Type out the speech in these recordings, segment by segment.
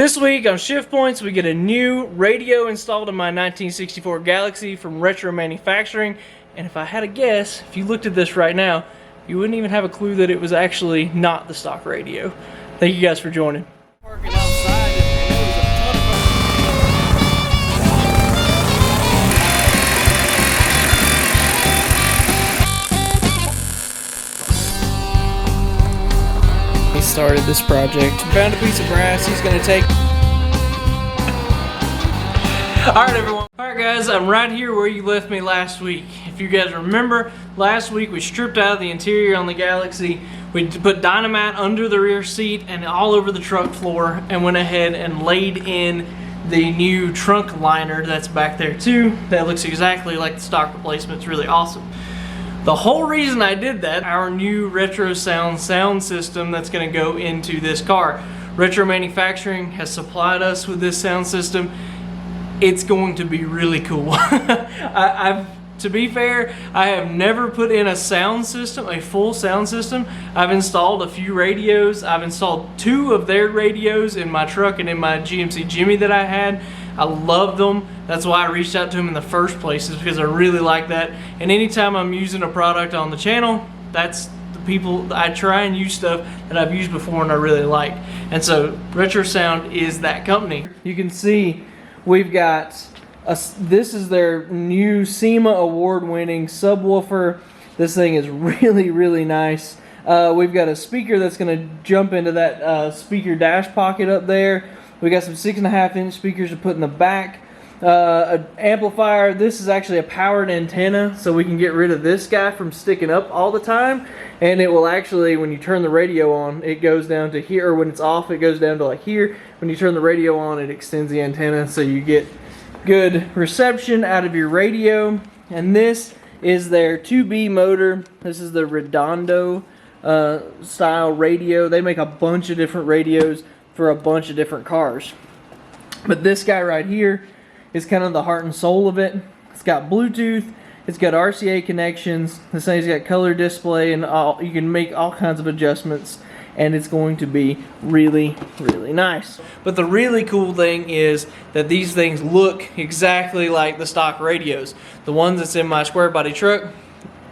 This week on Shift Points, we get a new radio installed in my 1964 Galaxie from Retro Manufacturing. And if I had a guess, if you looked at this right now, you wouldn't even have a clue that it was actually not the stock radio. Thank you guys for joining. Parking outside, and there was a ton of He started this project. Found a piece of brass he's gonna take. Alright everyone. Alright guys, I'm right here where you left me last week. If you guys remember, last week we stripped out the interior on the Galaxie. We put dynamite under the rear seat and all over the truck floor and went ahead and laid in the new trunk liner that's back there too. That looks exactly like the stock replacement. It's really awesome. The whole reason I did that, our new Retro sound system that's going to go into this car. Retro Manufacturing has supplied us with this sound system. It's going to be really cool. To be fair, I have never put in a sound system, a full sound system. I've installed a few radios. I've installed 2 of their radios in my truck and in my GMC Jimmy that I had. I love them. That's why I reached out to them in the first place, is because I really like that. And anytime I'm using a product on the channel, that's the people, I try and use stuff that I've used before and I really like. And so Retro Sound is that company. You can see we've got this is their new SEMA award-winning subwoofer. This thing is really nice. We've got a speaker that's going to jump into that speaker dash pocket up there. We got some 6.5-inch speakers to put in the back. An amplifier. This is actually a powered antenna, so we can get rid of this guy from sticking up all the time. And it will actually, when you turn the radio on, it goes down to here. Or when it's off, it goes down to like here. When you turn the radio on, it extends the antenna, so you get good reception out of your radio. And this is their 2B motor. This is the Redondo style radio. They make a bunch of different radios for a bunch of different cars. But this guy right here is kind of the heart and soul of it. It's got Bluetooth, it's got RCA connections, this thing's got color display, and you can make all kinds of adjustments, and it's going to be really nice. But the really cool thing is that these things look exactly like the stock radios. The ones that's in my square body truck,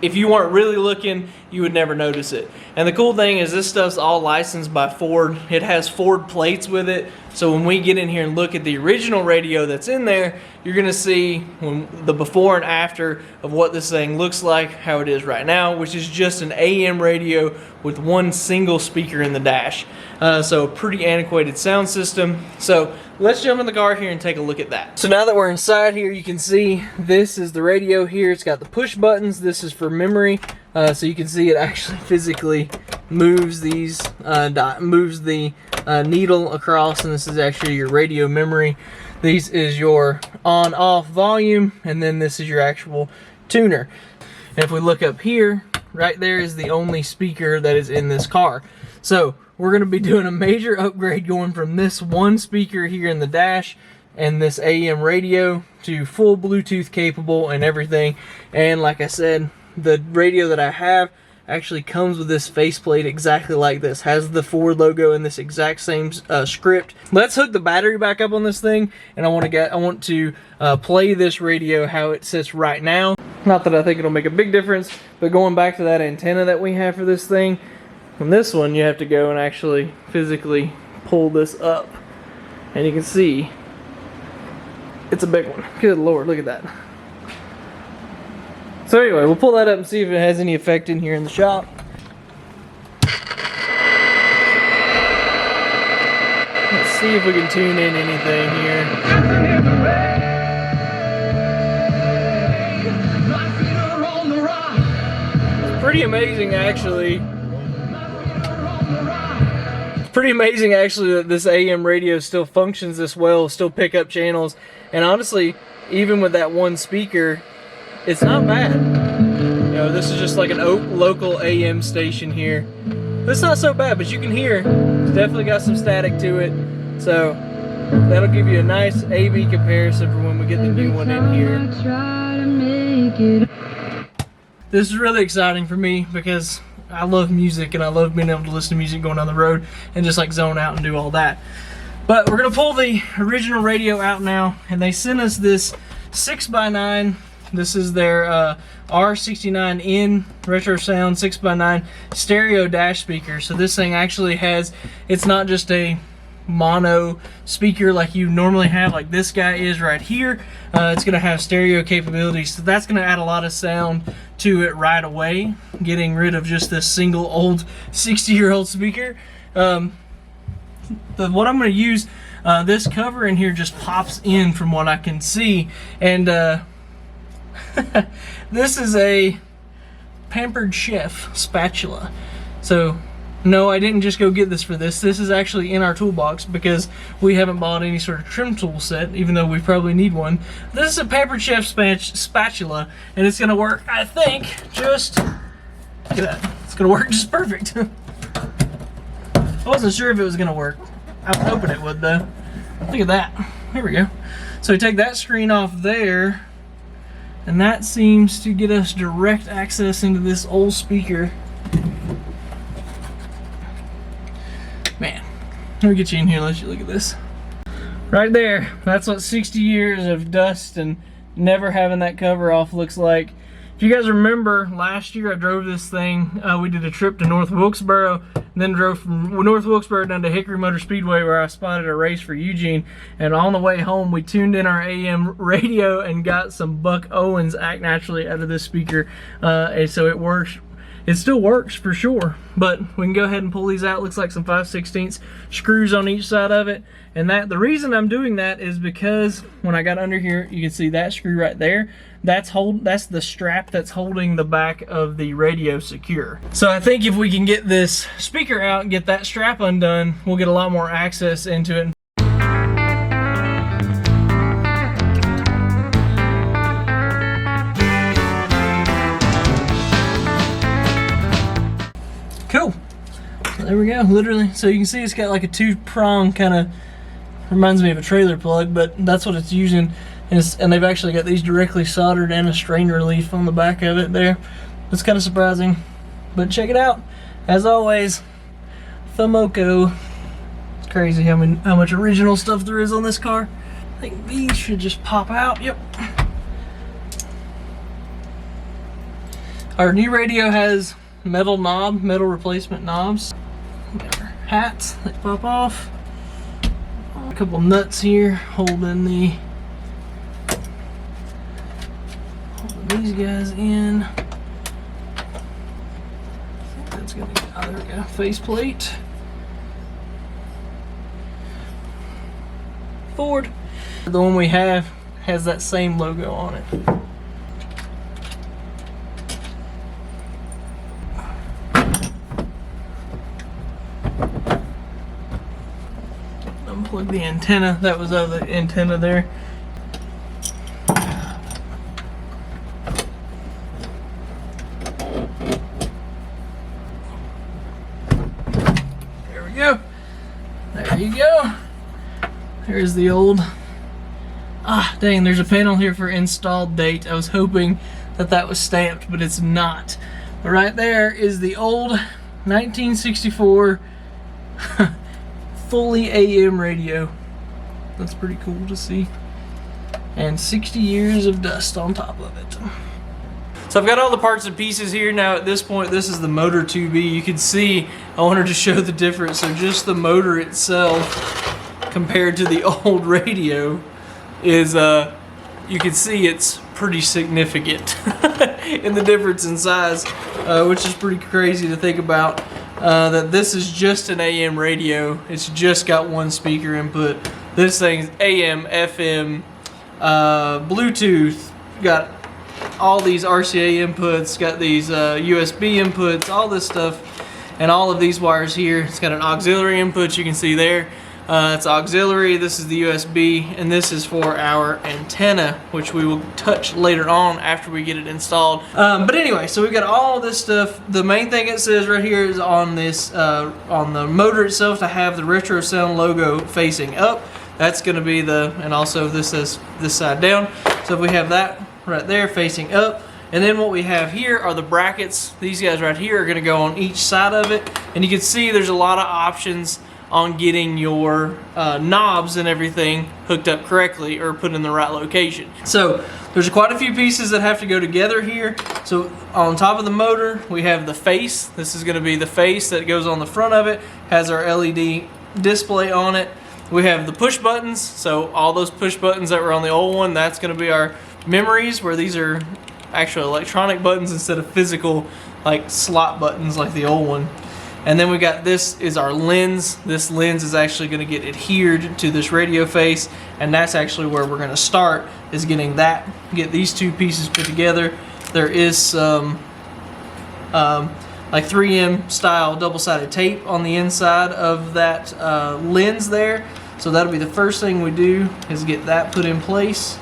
if you weren't really looking, you would never notice it. And the cool thing is this stuff's all licensed by Ford. It has Ford plates with it. So when we get in here and look at the original radio that's in there, you're gonna see the before and after of what this thing looks like, how it is right now, which is just an AM radio with one single speaker in the dash. So a pretty antiquated sound system. So let's jump in the car here and take a look at that. So now that we're inside here, you can see this is the radio here. It's got the push buttons. This is for memory. So you can see it actually physically moves these, moves the needle across, and this is actually your radio memory. This is your on-off volume, and then this is your actual tuner. And if we look up here, right there is the only speaker that is in this car. So we're going to be doing a major upgrade, going from this one speaker here in the dash and this AM radio to full Bluetooth capable and everything. And like I said, the radio that I have actually comes with this faceplate exactly like this. Has the Ford logo in this exact same script. Let's hook the battery back up on this thing, and I want to play this radio how it sits right now. Not that I think it'll make a big difference, but going back to that antenna that we have for this thing, on this one you have to go and actually physically pull this up, and you can see it's a big one. Good Lord, look at that. So anyway, we'll pull that up and see if it has any effect in here in the shop. Let's see if we can tune in anything here. It's pretty amazing actually. It's pretty amazing actually that this AM radio still functions this well, still pick up channels. And honestly, even with that one speaker, it's not bad. You know, this is just like an local AM station here. It's not so bad, but you can hear it's definitely got some static to it. So that'll give you a nice A/B comparison for when we get the new one in here. This is really exciting for me because I love music and I love being able to listen to music going down the road and just like zone out and do all that. But we're gonna pull the original radio out now, and they sent us this 6x9. This is their R69N Retro Sound 6x9 stereo dash speaker. So this thing actually has, it's not just a mono speaker like you normally have, like this guy is right here. It's gonna have stereo capabilities, so that's gonna add a lot of sound to it right away, getting rid of just this single old 60-year-old speaker. What I'm going to use, this cover in here just pops in from what I can see, and this is a Pampered Chef spatula. So no, I didn't just go get this for this. This is actually in our toolbox because we haven't bought any sort of trim tool set, even though we probably need one. This is a Pampered Chef spatula, and it's going to work, I think, just, look at that, it's going to work just perfect. I wasn't sure if it was going to work. I was hoping it would, though. Look at that. Here we go. So we take that screen off there, and that seems to get us direct access into this old speaker. Man, let me get you in here and let you look at this. Right there, that's what 60 years of dust and never having that cover off looks like. If you guys remember, last year I drove this thing, we did a trip to North Wilkesboro, and then drove from North Wilkesboro down to Hickory Motor Speedway where I spotted a race for Eugene, and on the way home we tuned in our AM radio and got some Buck Owens Act Naturally out of this speaker, and so it works. It still works for sure, but we can go ahead and pull these out. Looks like some 5/16 screws on each side of it, and the reason I'm doing that is because when I got under here, you can see that screw right there. That's the strap that's holding the back of the radio secure. So I think if we can get this speaker out and get that strap undone, we'll get a lot more access into it. Cool. So there we go, literally. So you can see it's got like a two-prong kind of, reminds me of a trailer plug, but that's what it's using. And they've actually got these directly soldered and a strain relief on the back of it there. It's kind of surprising, but check it out. As always, Thumoco. It's crazy how much original stuff there is on this car. I think these should just pop out. Yep. Our new radio has metal replacement knobs. Got our hats that pop off. A couple nuts here holding these guys in. I think that's gonna get, oh, there we go, faceplate. Ford. The one we have has that same logo on it. Unplug the antenna. That was the antenna there. There we go. There you go. There's the old. Ah, dang, there's a panel here for installed date. I was hoping that was stamped, but it's not. But right there is the old 1964 fully AM radio. That's pretty cool to see. And 60 years of dust on top of it. So I've got all the parts and pieces here. Now at this point, this is the motor 2B. You can see, I wanted to show the difference. So just the motor itself compared to the old radio is, you can see it's pretty significant in the difference in size, which is pretty crazy to think about. That this is just an AM radio. It's just got one speaker input. This thing's AM, FM, Bluetooth, got all these RCA inputs, got these USB inputs, all this stuff, and all of these wires here. It's got an auxiliary input, you can see there. It's auxiliary, this is the USB, and this is for our antenna, which we will touch later on after we get it installed. But anyway, so we've got all this stuff. The main thing it says right here is on this, on the motor itself, to have the Retro Sound logo facing up. That's going to be and also this says this side down. So if we have that right there facing up, and then what we have here are the brackets. These guys right here are going to go on each side of it, and you can see there's a lot of options on getting your knobs and everything hooked up correctly or put in the right location. So there's quite a few pieces that have to go together here. So on top of the motor, we have the face. This is going to be the face that goes on the front of it, has our LED display on it. We have the push buttons, so all those push buttons that were on the old one, that's going to be our memories, where these are actual electronic buttons instead of physical like slot buttons like the old one. And then we got, this is our lens. This lens is actually going to get adhered to this radio face, and that's actually where we're going to start, is get these two pieces put together. There is some like 3M style double-sided tape on the inside of that lens there. So that'll be the first thing we do, is get that put in place.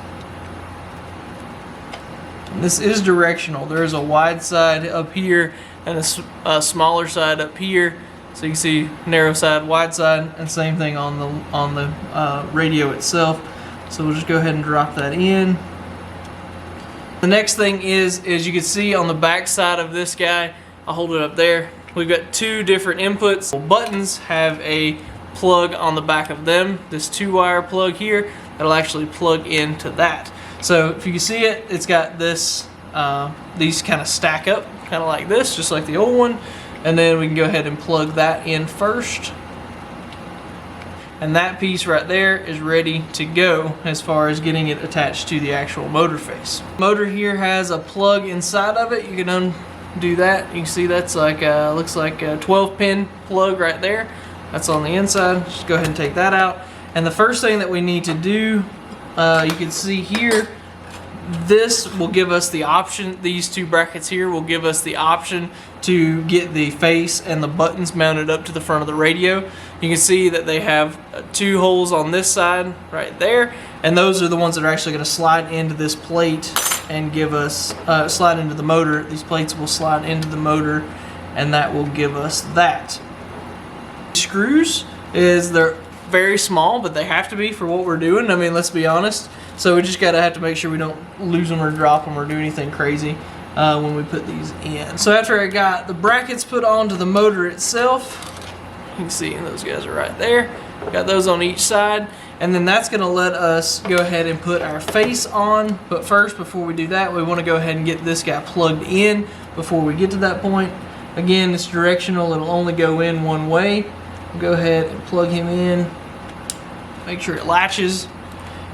And this is directional. There is a wide side up here and a smaller side up here. So you can see narrow side, wide side, and same thing on the radio itself. So we'll just go ahead and drop that in. The next thing is you can see on the back side of this guy, I'll hold it up there. We've got two different inputs. Buttons have a plug on the back of them. This 2-wire plug here, that'll actually plug into that. So if you can see it, it's got this, these kind of stack up, kind of like this, just like the old one. And then we can go ahead and plug that in first. And that piece right there is ready to go as far as getting it attached to the actual motor face. Motor here has a plug inside of it. You can undo that. You can see that's like looks like a 12-pin plug right there. That's on the inside. Just go ahead and take that out. And the first thing that we need to do, you can see here, this will give us the option, these two brackets here will give us the option to get the face and the buttons mounted up to the front of the radio. You can see that they have two holes on this side right there, and those are the ones that are actually going to slide into this plate and give us, slide into the motor. These plates will slide into the motor, and that will give us that. Screws, they're very small, but they have to be for what we're doing. I mean, let's be honest. So we just have to make sure we don't lose them or drop them or do anything crazy when we put these in. So after I got the brackets put onto the motor itself, you can see those guys are right there. Got those on each side. And then that's going to let us go ahead and put our face on. But first, before we do that, we want to go ahead and get this guy plugged in before we get to that point. Again, it's directional. It'll only go in one way. We'll go ahead and plug him in. Make sure it latches.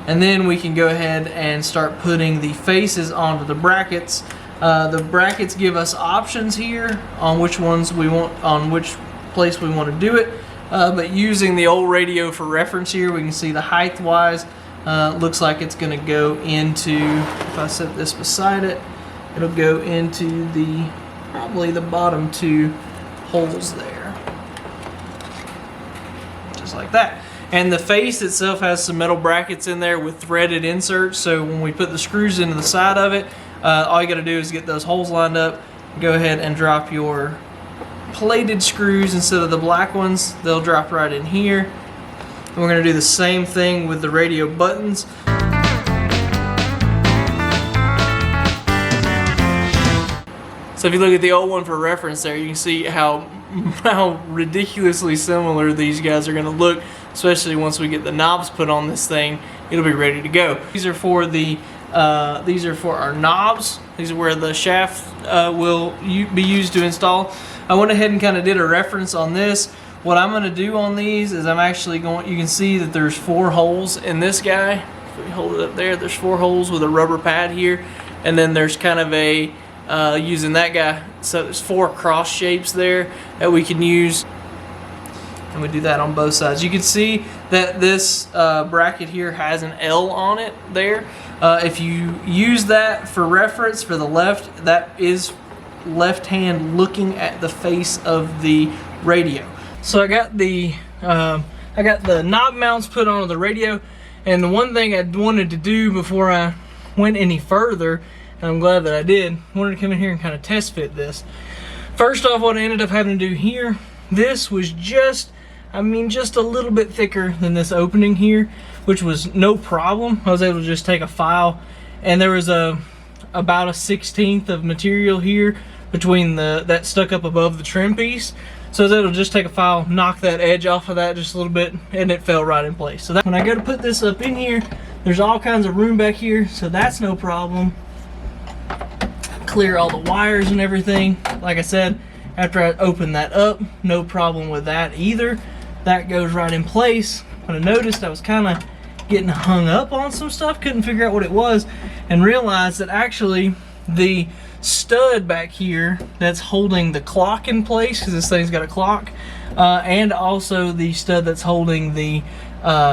And then we can go ahead and start putting the faces onto the brackets. The brackets give us options here on which ones we want, on which place we want to do it. But using the old radio for reference here, we can see the height wise, looks like it's going to go into, if I set this beside it, it'll go into probably the bottom two holes there. Just like that. And the face itself has some metal brackets in there with threaded inserts, so when we put the screws into the side of it, all you got to do is get those holes lined up, go ahead and drop your plated screws instead of the black ones. They'll drop right in here. And we're going to do the same thing with the radio buttons. So if you look at the old one for reference there, you can see how ridiculously similar these guys are going to look, especially once we get the knobs put on this thing. It'll be ready to go. These are for our knobs. These are where the shaft will be used to install. I went ahead and kind of did a reference on this. What I'm going to do on these is I'm actually going, you can see that there's 4 holes in this guy. If we hold it up there, there's 4 holes with a rubber pad here, and then there's kind of a using that guy, so there's 4 cross shapes there that we can use, and we do that on both sides. You can see that this bracket here has an L on it there. If you use that for reference for the left, that is left hand looking at the face of the radio. So I got the knob mounts put onto the radio, and the one thing I wanted to do before I went any further, and I'm glad that I did, wanted to come in here and kind of test fit this. First off, what I ended up having to do here, this was just a little bit thicker than this opening here, which was no problem. I was able to just take a file, and there was about a 1/16 of material here between that stuck up above the trim piece. So that'll just take a file, knock that edge off of that just a little bit, and it fell right in place. So that, when I go to put this up in here, there's all kinds of room back here, so that's no problem. Clear all the wires and everything. Like I said, after I open that up, no problem with that either. That goes right in place. But I noticed I was kind of getting hung up on some stuff, couldn't figure out what it was, and realized that actually the stud back here that's holding the clock in place, because this thing's got a clock, and also the stud that's holding the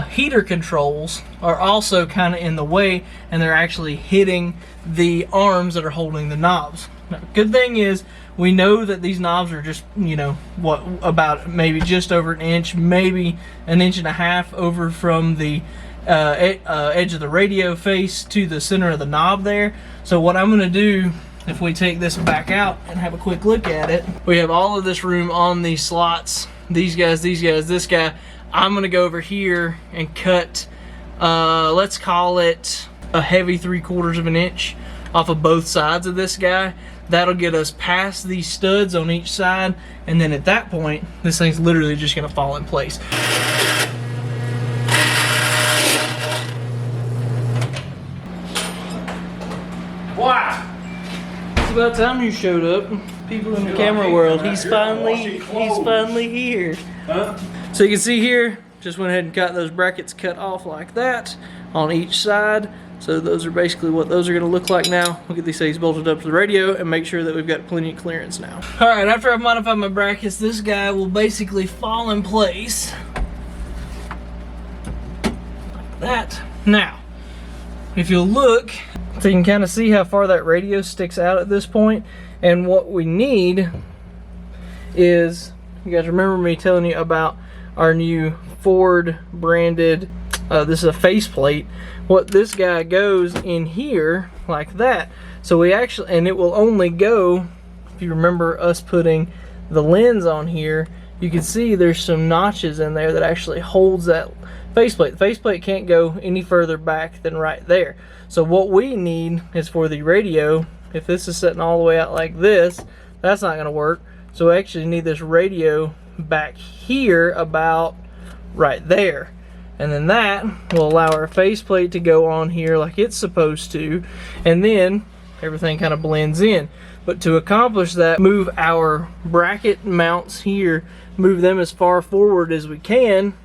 heater controls are also kind of in the way, and they're actually hitting the arms that are holding the knobs. Now, good thing is we know that these knobs are just, you know, what, about maybe just over an inch, maybe an inch and a half over from the edge of the radio face to the center of the knob there. So what I'm going to do, if we take this back out and have a quick look at it, we have all of this room on these slots. These guys, this guy. I'm going to go over here and cut, let's call it a heavy 3/4 of an inch off of both sides of this guy. That'll get us past these studs on each side, and then at that point, this thing's literally just going to fall in place. Wow! It's about time you showed up. People in the camera world, he's finally here. Huh? So you can see here, just went ahead and got those brackets cut off like that on each side. So those are basically what those are going to look like now. We'll get these things bolted up to the radio and make sure that we've got plenty of clearance now. Alright, after I've modified my brackets, this guy will basically fall in place like that. Now, if you'll look, so you can kind of see how far that radio sticks out at this point. And what we need is, you guys remember me telling you about our new Ford branded, this is a faceplate. What this guy goes in here like that. So we actually, and it will only go, if you remember us putting the lens on here, you can see there's some notches in there that actually holds that faceplate. The faceplate can't go any further back than right there. So what we need is for the radio, if this is sitting all the way out like this, that's not going to work. So we actually need this radio back here about right there. And then that will allow our faceplate to go on here like it's supposed to. And then everything kind of blends in. But to accomplish that, move our bracket mounts here, move them as far forward as we can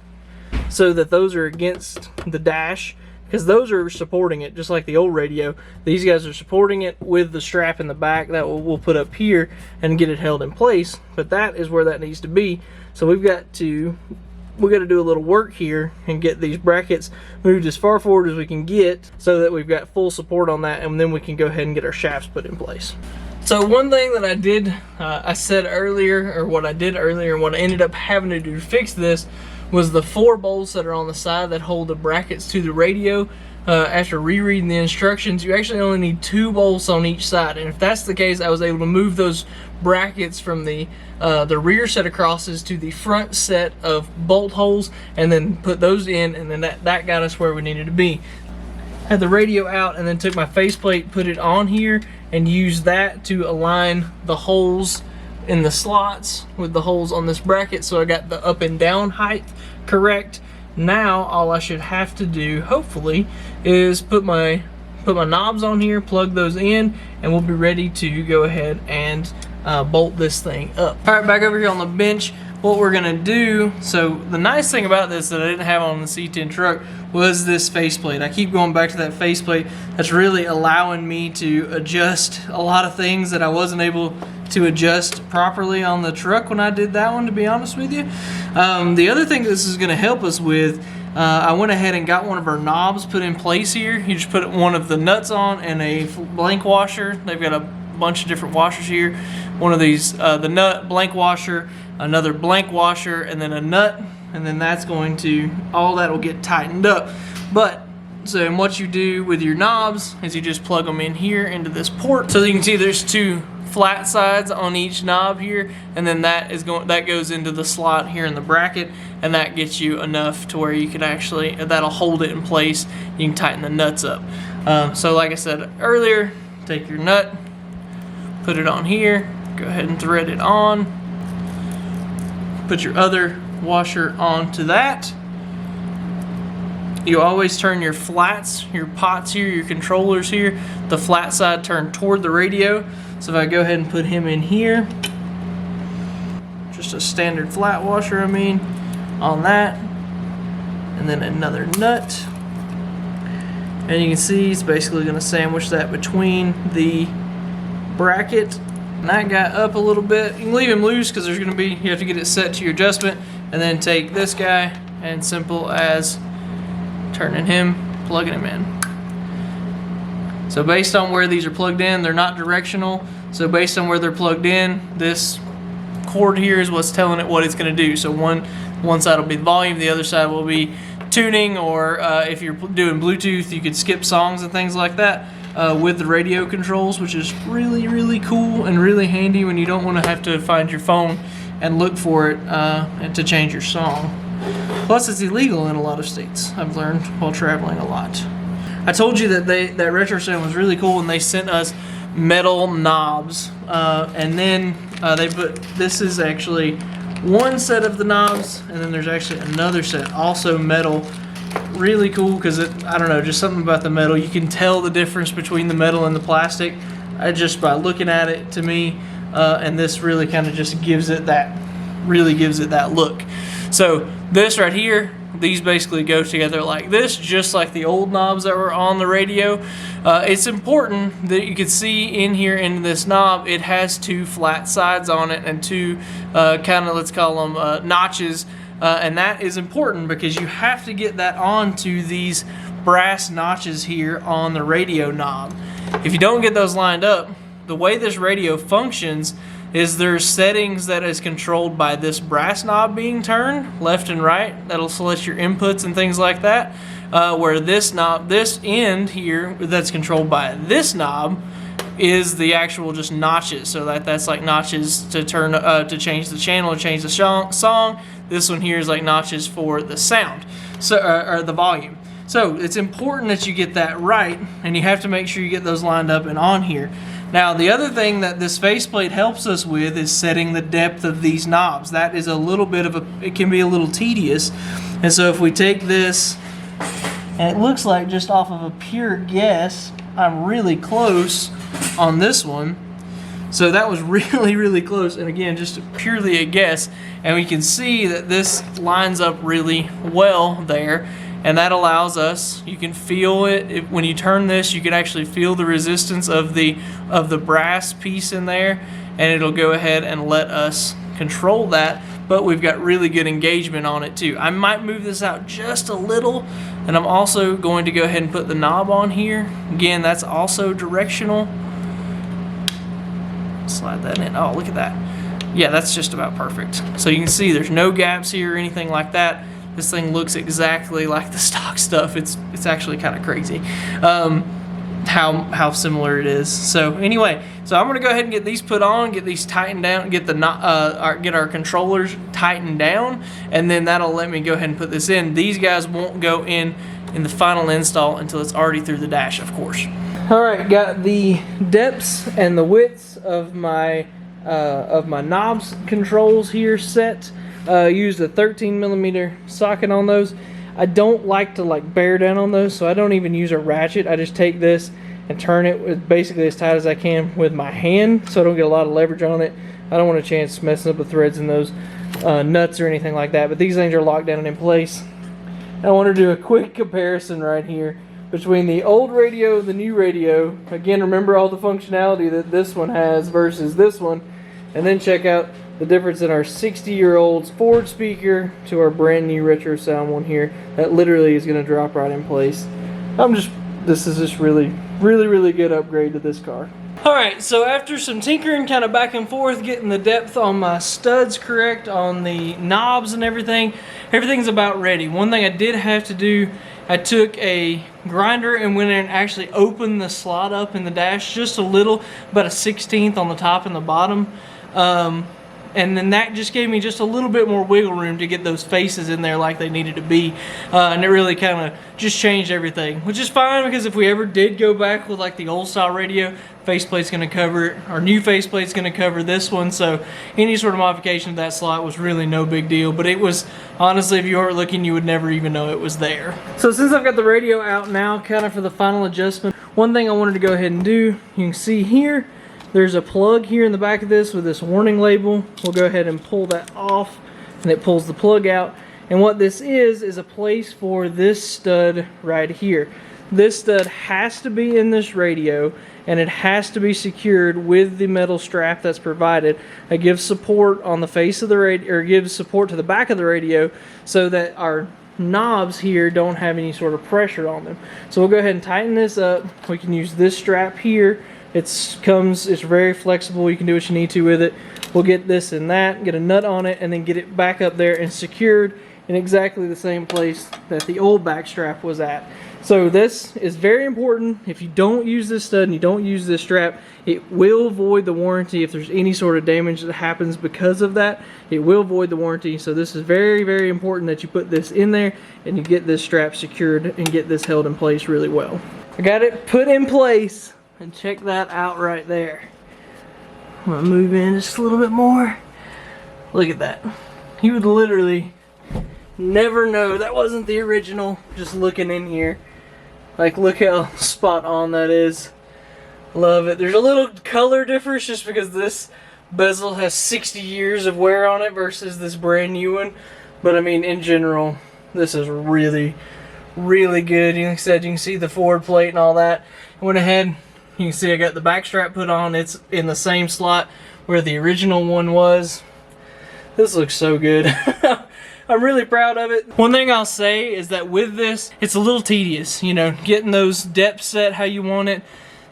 so that those are against the dash, because those are supporting it just like the old radio. These guys are supporting it with the strap in the back that we'll put up here and get it held in place. But that is where that needs to be. So we got to do a little work here and get these brackets moved as far forward as we can get so that we've got full support on that, and then we can go ahead and get our shafts put in place. So one thing that I did, I said earlier, or what I did earlier, and what I ended up having to do to fix this was the 4 bolts that are on the side that hold the brackets to the radio. After rereading the instructions, you actually only need 2 bolts on each side, and if that's the case, I was able to move those brackets from the rear set of crosses to the front set of bolt holes, and then put those in, and then that got us where we needed to be. Had the radio out, and then took my faceplate, put it on here, and used that to align the holes in the slots with the holes on this bracket, so I got the up and down height correct. Now all I should have to do, hopefully, is put my knobs on here, plug those in, and we'll be ready to go ahead and bolt this thing up. All right, back over here on the bench, what we're gonna do, so the nice thing about this that I didn't have on the C10 truck was this faceplate. I keep going back to that faceplate. That's really allowing me to adjust a lot of things that I wasn't able to adjust properly on the truck when I did that one, to be honest with you. The other thing this is gonna help us with, I went ahead and got one of our knobs put in place here. You just put one of the nuts on and a blank washer. They've got a bunch of different washers here. One of these, the nut, blank washer, another blank washer, and then a nut, and then that's going to, all that will get tightened up. But, so what you do with your knobs is you just plug them in here into this port. So you can see there's 2 flat sides on each knob here, and then that goes into the slot here in the bracket, and that gets you enough to where you can actually, that'll hold it in place. You can tighten the nuts up. So like I said earlier, take your nut, put it on here, go ahead and thread it on, put your other washer onto that. You always turn your flats, your pots here, your controllers here, the flat side turned toward the radio. So if I go ahead and put him in here, just a standard flat washer, on that, and then another nut. And you can see it's basically going to sandwich that between the bracket. And that got up a little bit. You can leave him loose because there's going to be, you have to get it set to your adjustment, and then take this guy and simple as turning him, plugging him in. So based on where these are plugged in, they're not directional. So based on where they're plugged in, this cord here is what's telling it what it's going to do. So one side will be volume, the other side will be tuning, or if you're doing Bluetooth, you could skip songs and things like that with the radio controls, which is really, really cool and really handy when you don't want to have to find your phone and look for it and to change your song. Plus, it's illegal in a lot of states, I've learned while traveling a lot. I told you that that retro sound was really cool, and they sent us metal knobs, and then they put, this is actually one set of the knobs, and then there's actually another set, also metal. Really cool, because I don't know, just something about the metal. You can tell the difference between the metal and the plastic just by looking at it, to me, and this really kind of just gives it that, look. So this right here, these basically go together like this, just like the old knobs that were on the radio. It's important that you can see in here in this knob, it has two flat sides on it and two kind of, let's call them notches, and that is important because you have to get that onto these brass notches here on the radio knob. If you don't get those lined up, the way this radio functions is there's settings that is controlled by this brass knob being turned left and right. That'll select your inputs and things like that. Where this knob, this end here that's controlled by this knob, is the actual just notches. So that's like notches to turn to change the channel or change the song. This one here is like notches for the sound, so or the volume. So it's important that you get that right, and you have to make sure you get those lined up and on here. Now, the other thing that this faceplate helps us with is setting the depth of these knobs. That is a little bit of it can be a little tedious. And so if we take this, and it looks like just off of a pure guess, I'm really close on this one. So that was really, really close. And again, just purely a guess. And we can see that this lines up really well there. And that allows us, you can feel it when you turn this, you can actually feel the resistance of the brass piece in there, and it'll go ahead and let us control that, but we've got really good engagement on it too. I might move this out just a little, and I'm also going to go ahead and put the knob on here. Again, that's also directional. Slide that in. Oh, look at that. Yeah, that's just about perfect. So you can see there's no gaps here or anything like that. This thing looks exactly like the stock stuff. It's actually kind of crazy how similar it is. So anyway, so I'm gonna go ahead and get these put on, get these tightened down, get our controllers tightened down, and then that'll let me go ahead and put this in. These guys won't go in the final install until it's already through the dash, of course. All right, got the depths and the widths of my knobs controls here set. Used a 13mm socket on those. I don't like to bear down on those, so I don't even use a ratchet. I just take this and turn it basically as tight as I can with my hand, so I don't get a lot of leverage on it. I don't want a chance messing up the threads in those nuts or anything like that, but these things are locked down and in place. I want to do a quick comparison right here between the old radio and the new radio. Again, remember all the functionality that this one has versus this one, and then check out the difference in our 60-year-old Ford speaker to our brand new retro sound one here. That literally is going to drop right in place. This is just really, really, really good upgrade to this car. Alright, so after some tinkering kind of back and forth, getting the depth on my studs correct, on the knobs and everything's about ready. One thing I did have to do, I took a grinder and went in and actually opened the slot up in the dash just a little, about a 1/16 on the top and the bottom. and then that just gave me just a little bit more wiggle room to get those faces in there like they needed to be, and it really kind of just changed everything, which is fine because if we ever did go back with like the old style radio, faceplate's going to cover it. Our new faceplate's going to cover this one, so any sort of modification of that slot was really no big deal. But it was, honestly, if you weren't looking, you would never even know it was there. So since I've got the radio out now, kind of for the final adjustment, one thing I wanted to go ahead and do, you can see here, there's a plug here in the back of this with this warning label. We'll go ahead and pull that off, and it pulls the plug out. And what this is a place for this stud right here. This stud has to be in this radio, and it has to be secured with the metal strap that's provided. It gives support on the face of the radio, or gives support to the back of the radio, so that our knobs here don't have any sort of pressure on them. So we'll go ahead and tighten this up. We can use this strap here. It's very flexible. You can do what you need to with it. We'll get this and that, get a nut on it, and then get it back up there and secured in exactly the same place that the old back strap was at. So this is very important. If you don't use this stud and you don't use this strap, it will void the warranty. If there's any sort of damage that happens because of that, it will void the warranty. So this is very, very important that you put this in there and you get this strap secured and get this held in place really well. I got it put in place, and check that out right there. I'm gonna move in just a little bit more. Look at that. You would literally never know that wasn't the original just looking in here. Like, look how spot on that is. Love it. There's a little color difference just because this bezel has 60 years of wear on it versus this brand new one. But I mean, in general, this is really, really good. Like I said, you can see the forward plate and all that. I went ahead, you can see I got the back strap put on. It's in the same slot where the original one was. This looks so good. I'm really proud of it. One thing I'll say is that with this, it's a little tedious, you know, getting those depths set how you want it,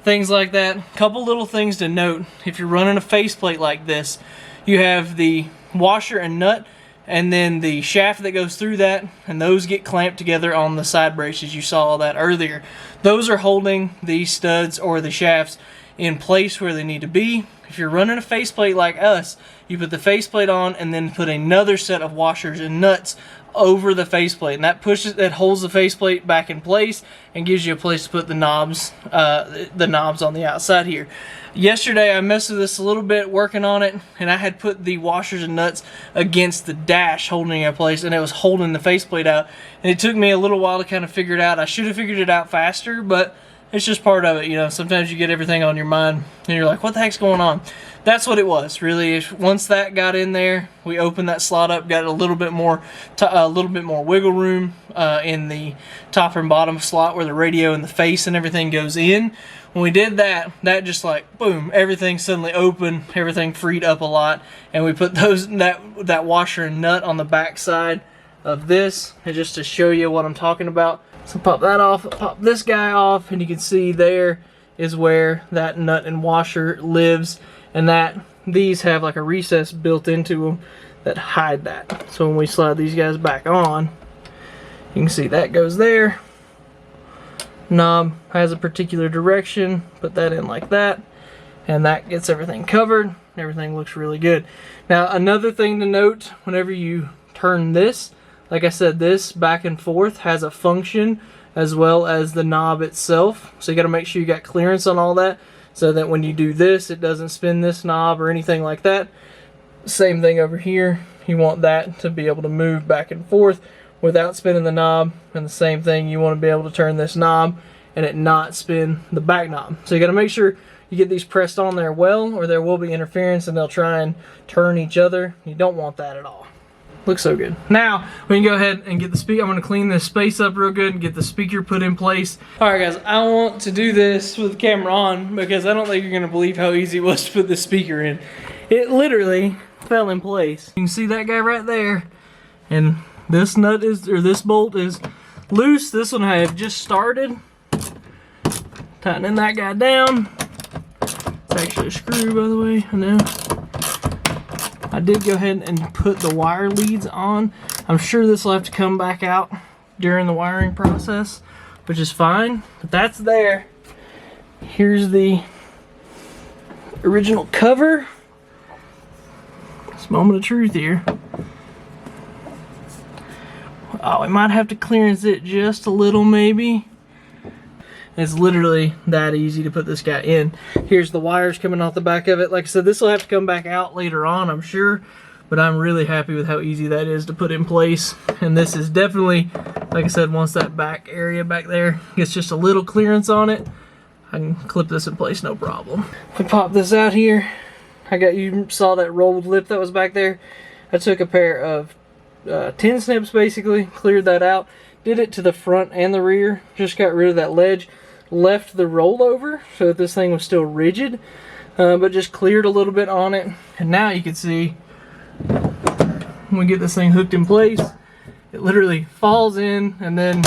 things like that. Couple little things to note. If you're running a faceplate like this, you have the washer and nut, and then the shaft that goes through that, and those get clamped together on the side braces. You saw all that earlier. Those are holding these studs or the shafts in place where they need to be. If you're running a faceplate like us, you put the faceplate on and then put another set of washers and nuts over the faceplate, and that holds the faceplate back in place and gives you a place to put the knobs on the outside here. Yesterday I messed with this a little bit working on it, and I had put the washers and nuts against the dash holding it in place, and it was holding the faceplate out, and it took me a little while to kind of figure it out. I should have figured it out faster, but it's just part of it, you know. Sometimes you get everything on your mind and you're like, what the heck's going on? That's what it was, really. Once that got in there, we opened that slot up, got a little bit more wiggle room in the top and bottom slot where the radio and the face and everything goes in. When we did that, that just like, boom, everything suddenly opened, everything freed up a lot, and we put that washer and nut on the back side of this, and just to show you what I'm talking about. So pop that off, pop this guy off, and you can see there is where that nut and washer lives, and that these have like a recess built into them that hide that. So when we slide these guys back on, you can see that goes there. Knob has a particular direction, put that in like that, and that gets everything covered. Everything looks really good. Now another thing to note, whenever you turn this, like I said, this back and forth has a function as well as the knob itself. So you got to make sure you got clearance on all that so that when you do this, it doesn't spin this knob or anything like that. Same thing over here. You want that to be able to move back and forth without spinning the knob. And the same thing, you want to be able to turn this knob and it not spin the back knob. So you got to make sure you get these pressed on there well, or there will be interference and they'll try and turn each other. You don't want that at all. Looks so good. Now we can go ahead and get the speaker. I'm going to clean this space up real good and get the speaker put in place. Alright guys, I want to do this with the camera on because I don't think you're going to believe how easy it was to put this speaker in. It literally fell in place. You can see that guy right there, and this nut is, or this bolt is loose. This one I have just started. Tightening that guy down. It's actually a screw, by the way, I know. I did go ahead and put the wire leads on. I'm sure this will have to come back out during the wiring process, which is fine, but that's there. Here's the original cover. This moment of truth here. Oh, we might have to clearance it just a little maybe. It's literally that easy to put this guy in. Here's the wires coming off the back of it. Like I said, this will have to come back out later on, I'm sure. But I'm really happy with how easy that is to put in place. And this is definitely, like I said, once that back area back there gets just a little clearance on it, I can clip this in place no problem. If we pop this out here, you saw that rolled lip that was back there. I took a pair of 10 snips basically, cleared that out, did it to the front and the rear, just got rid of that ledge, left the rollover so that this thing was still rigid, but just cleared a little bit on it. And now you can see when we get this thing hooked in place, it literally falls in, and then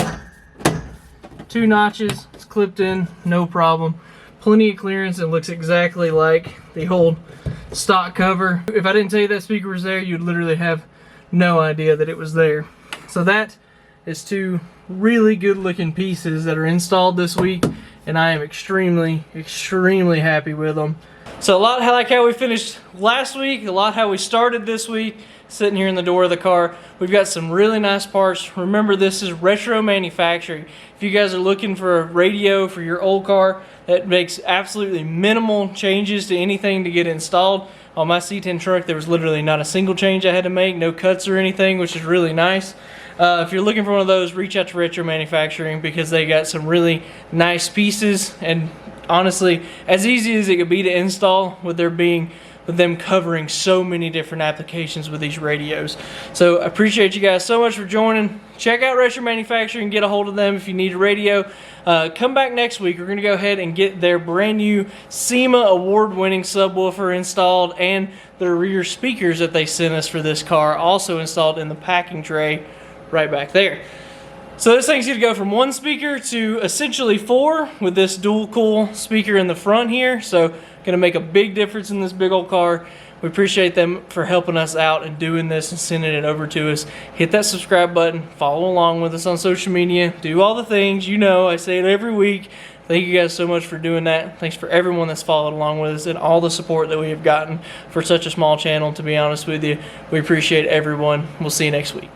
2 notches, it's clipped in, no problem. Plenty of clearance, and looks exactly like the old stock cover. If I didn't tell you that speaker was there, you'd literally have no idea that it was there. So that is 2 really good looking pieces that are installed this week, and I am extremely happy with them. So a lot like how we finished last week, a lot how we started this week, sitting here in the door of the car. We've got some really nice parts. Remember, this is retro manufacturing. If you guys are looking for a radio for your old car that makes absolutely minimal changes to anything to get installed, on my C10 truck there was literally not a single change I had to make, no cuts or anything, which is really nice. If you're looking for one of those, reach out to Retro Manufacturing, because they got some really nice pieces, and honestly, as easy as it could be to install with them covering so many different applications with these radios. So I appreciate you guys so much for joining. Check out Retro Manufacturing, get a hold of them if you need a radio. Come back next week. We're going to go ahead and get their brand new SEMA award-winning subwoofer installed, and their rear speakers that they sent us for this car also installed in the packing tray right back there. So this thing's going to go from 1 speaker to essentially 4 with this dual cool speaker in the front here. So going to make a big difference in this big old car. We appreciate them for helping us out and doing this and sending it over to us. Hit that subscribe button, follow along with us on social media, do all the things, you know, I say it every week. Thank you guys so much for doing that. Thanks for everyone that's followed along with us and all the support that we have gotten for such a small channel. To be honest with you, we appreciate everyone. We'll see you next week.